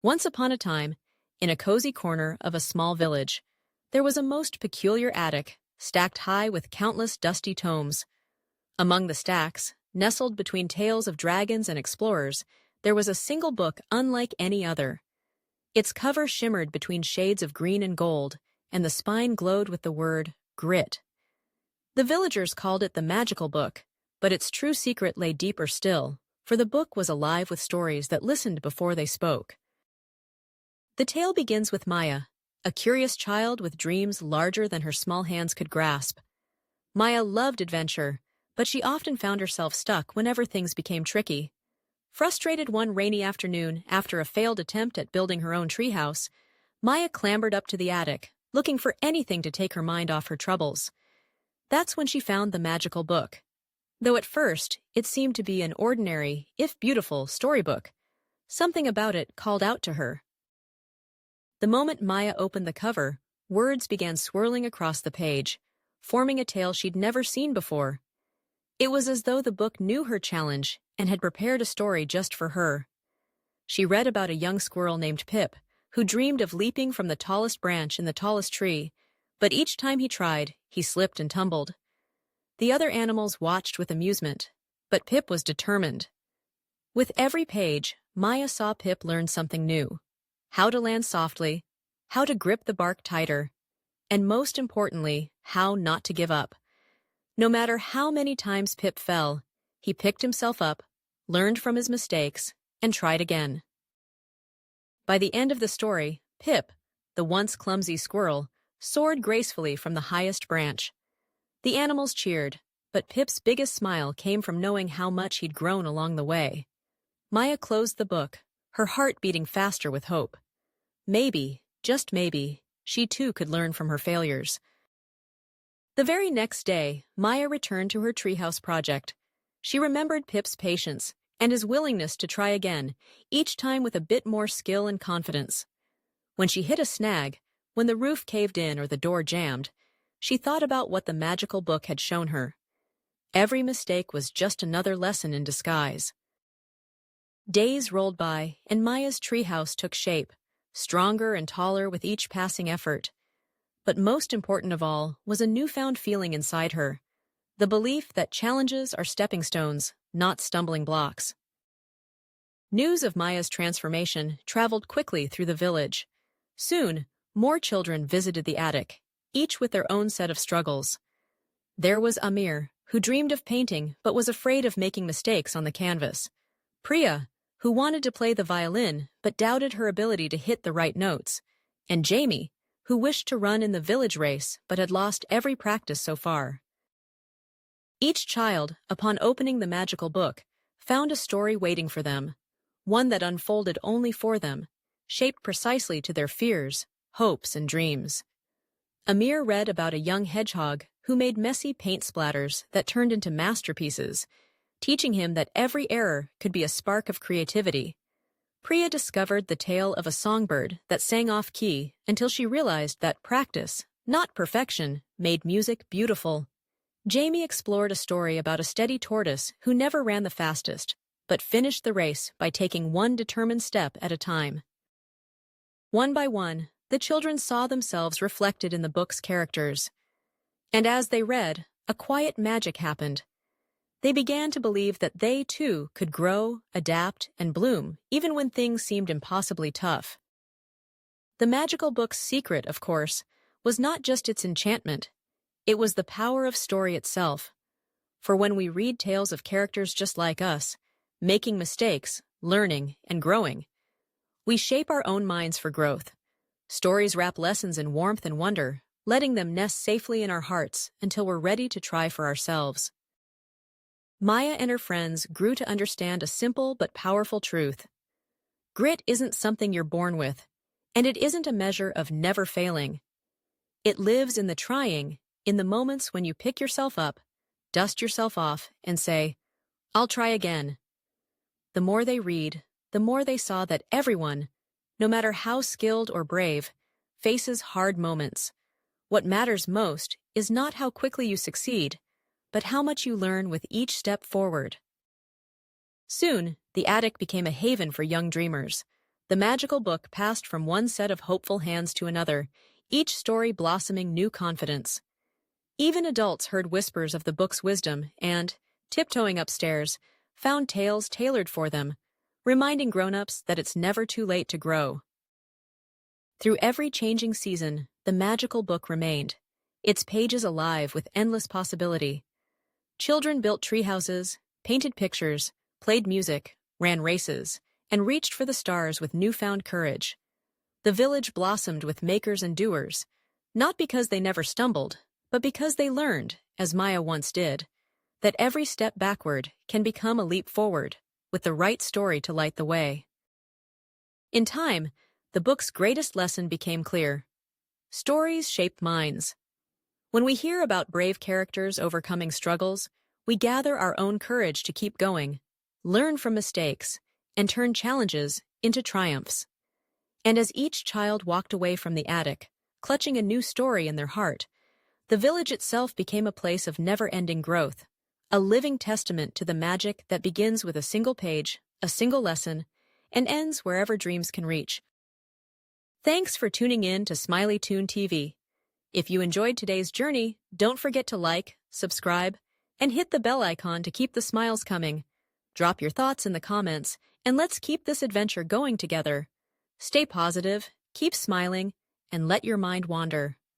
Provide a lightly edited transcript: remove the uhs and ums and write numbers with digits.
Once upon a time, in a cozy corner of a small village, there was a most peculiar attic, stacked high with countless dusty tomes. Among the stacks, nestled between tales of dragons and explorers, there was a single book unlike any other. Its cover shimmered between shades of green and gold, and the spine glowed with the word grit. The villagers called it the magical book, but its true secret lay deeper still, for the book was alive with stories that listened before they spoke. The tale begins with Maya, a curious child with dreams larger than her small hands could grasp. Maya loved adventure, but she often found herself stuck whenever things became tricky. Frustrated one rainy afternoon after a failed attempt at building her own treehouse, Maya clambered up to the attic, looking for anything to take her mind off her troubles. That's when she found the magical book. Though at first, it seemed to be an ordinary, if beautiful, storybook, something about it called out to her. The moment Maya opened the cover, words began swirling across the page, forming a tale she'd never seen before. It was as though the book knew her challenge and had prepared a story just for her. She read about a young squirrel named Pip, who dreamed of leaping from the tallest branch in the tallest tree, but each time he tried, he slipped and tumbled. The other animals watched with amusement, but Pip was determined. With every page, Maya saw Pip learn something new: how to land softly, how to grip the bark tighter, and most importantly, how not to give up. No matter how many times Pip fell, he picked himself up, learned from his mistakes, and tried again. By the end of the story, Pip, the once clumsy squirrel, soared gracefully from the highest branch. The animals cheered, but Pip's biggest smile came from knowing how much he'd grown along the way. Maya closed the book, her heart beating faster with hope. Maybe, just maybe, she too could learn from her failures. The very next day, Maya returned to her treehouse project. She remembered Pip's patience and his willingness to try again, each time with a bit more skill and confidence. When she hit a snag, when the roof caved in or the door jammed, she thought about what the magical book had shown her. Every mistake was just another lesson in disguise. Days rolled by, and Maya's treehouse took shape, stronger and taller with each passing effort. But most important of all was a newfound feeling inside her, the belief that challenges are stepping stones, not stumbling blocks. News of Maya's transformation traveled quickly through the village. Soon, more children visited the attic, each with their own set of struggles. There was Amir, who dreamed of painting but was afraid of making mistakes on the canvas. Priya, who wanted to play the violin but doubted her ability to hit the right notes. And Jamie, who wished to run in the village race but had lost every practice so far. Each child, upon opening the magical book, found a story waiting for them, one that unfolded only for them, shaped precisely to their fears, hopes, and dreams. Amir read about a young hedgehog who made messy paint splatters that turned into masterpieces, teaching him that every error could be a spark of creativity. Priya discovered the tale of a songbird that sang off-key until she realized that practice, not perfection, made music beautiful. Jamie explored a story about a steady tortoise who never ran the fastest, but finished the race by taking one determined step at a time. One by one, the children saw themselves reflected in the book's characters. And as they read, a quiet magic happened. They began to believe that they, too, could grow, adapt, and bloom, even when things seemed impossibly tough. The magical book's secret, of course, was not just its enchantment. It was the power of story itself. For when we read tales of characters just like us, making mistakes, learning, and growing, we shape our own minds for growth. Stories wrap lessons in warmth and wonder, letting them nest safely in our hearts until we're ready to try for ourselves. Maya and her friends grew to understand a simple but powerful truth. Grit isn't something you're born with, and it isn't a measure of never failing. It lives in the trying, in the moments when you pick yourself up, dust yourself off, and say, "I'll try again." The more they read, the more they saw that everyone, no matter how skilled or brave, faces hard moments. What matters most is not how quickly you succeed, but how much you learn with each step forward. Soon, the attic became a haven for young dreamers. The magical book passed from one set of hopeful hands to another, each story blossoming new confidence. Even adults heard whispers of the book's wisdom and, tiptoeing upstairs, found tales tailored for them, reminding grown-ups that it's never too late to grow. Through every changing season, the magical book remained, its pages alive with endless possibility. Children built treehouses, painted pictures, played music, ran races, and reached for the stars with newfound courage. The village blossomed with makers and doers, not because they never stumbled, but because they learned, as Maya once did, that every step backward can become a leap forward, with the right story to light the way. In time, the book's greatest lesson became clear. Stories shape minds. When we hear about brave characters overcoming struggles, we gather our own courage to keep going, learn from mistakes, and turn challenges into triumphs. And as each child walked away from the attic, clutching a new story in their heart, the village itself became a place of never-ending growth, a living testament to the magic that begins with a single page, a single lesson, and ends wherever dreams can reach. Thanks for tuning in to Smiley Toon TV. If you enjoyed today's journey, don't forget to like, subscribe, and hit the bell icon to keep the smiles coming. Drop your thoughts in the comments, and let's keep this adventure going together. Stay positive, keep smiling, and let your mind wander.